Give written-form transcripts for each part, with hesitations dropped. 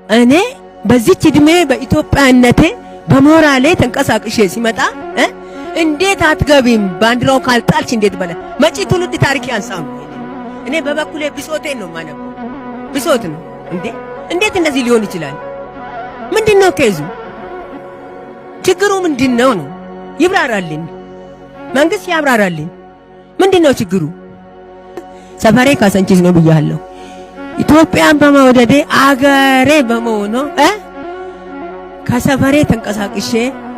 እኔ በዚች እድሜ በኢትዮጵያነቴ በሞራሌ ተንቀሳቅሼ ሲመጣ እንዴት አትገቢም ባንዲራው ካልጣልሽ እንዴት በለ መጪ ትውልድ ታሪክ ያንሳው። እኔ በበኩሌ ብሶቴን ነው ማነው ብሶት ነው እንዴ! እንዴት እንደዚህ ሊሆን ይችላል? ምንድነው ከዙ ችግሩ ምንድነው ነው? ይብራራልኝ፣ መንግስት ያብራራልኝ። ምንድነው ችግሩ? ሰፈሬ ካሳንቺስ ነው ብያለሁ። ኢትዮጵያን በመውደዴ አገሬ በመሆኑ ከሰፈሬ ተንቀሳቅሼ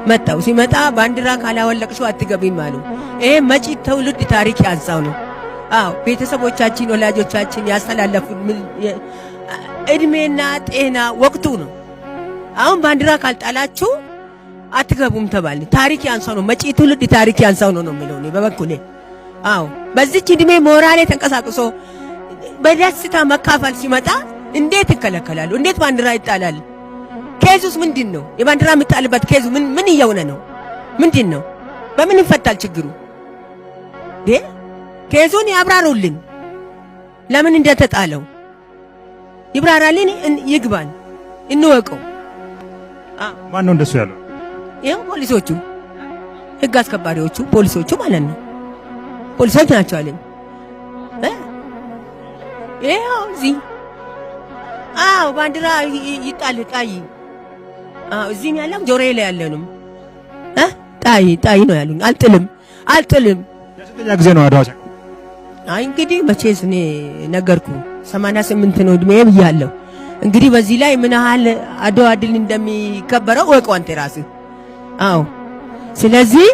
መጣው። ሲመጣ ባንዲራ ካላወለቅሽው አትገቢም አሉ። ይሄ መጪ ትውልድ ታሪክ ያንሳው ነው። አዎ ቤተሰቦቻችን ወላጆቻችን ያስተላለፉት እድሜና ጤና ወቅቱ ነው። አሁን ባንዲራ ካልጣላችሁ አትገቡም ተባለ። ታሪክ ያንሳው ነው። መጪ ትውልድ ታሪክ ያንሳው ነው የሚለው ነው በበኩሌ። አዎ በዚች እድሜ ሞራሌ ተንቀሳቅሶ በደስታ መካፈል ሲመጣ እንዴት ይከለከላሉ? እንዴት ባንዲራ ይጣላል? ኬዙስ ምንድነው? የባንዲራ የምጣልበት ኬዙ ምን እየሆነ ነው? ምንድነው? በምን ይፈታል ችግሩ? ኬዙን ያብራሩልን። ለምን እንደተጣለው ይብራራልን፣ ይግባን፣ እንወቀው። ማን ነው እንደሱ ያለው? ይሄው ፖሊሶቹ፣ ህግ አስከባሪዎቹ ፖሊሶቹ ማለት ነው። ፖሊሶች ናቸው አለኝ። ይሄው እዚህ ባንዲራ ይጣል ጣይ። እዚህም ያለው ጆሮዬ ላይ ያለንም ጣይ ነው ያሉኝ። አልጥልም። የስንተኛ ጊዜ ነው አድዋ? እንግዲህ መቼስ እኔ ነገርኩ 88 ነው እድሜ ብያለሁ። እንግዲህ በዚህ ላይ ምን ያህል አድዋ ድል እንደሚከበረው ወቀው አንተ ራስህ። ስለዚህ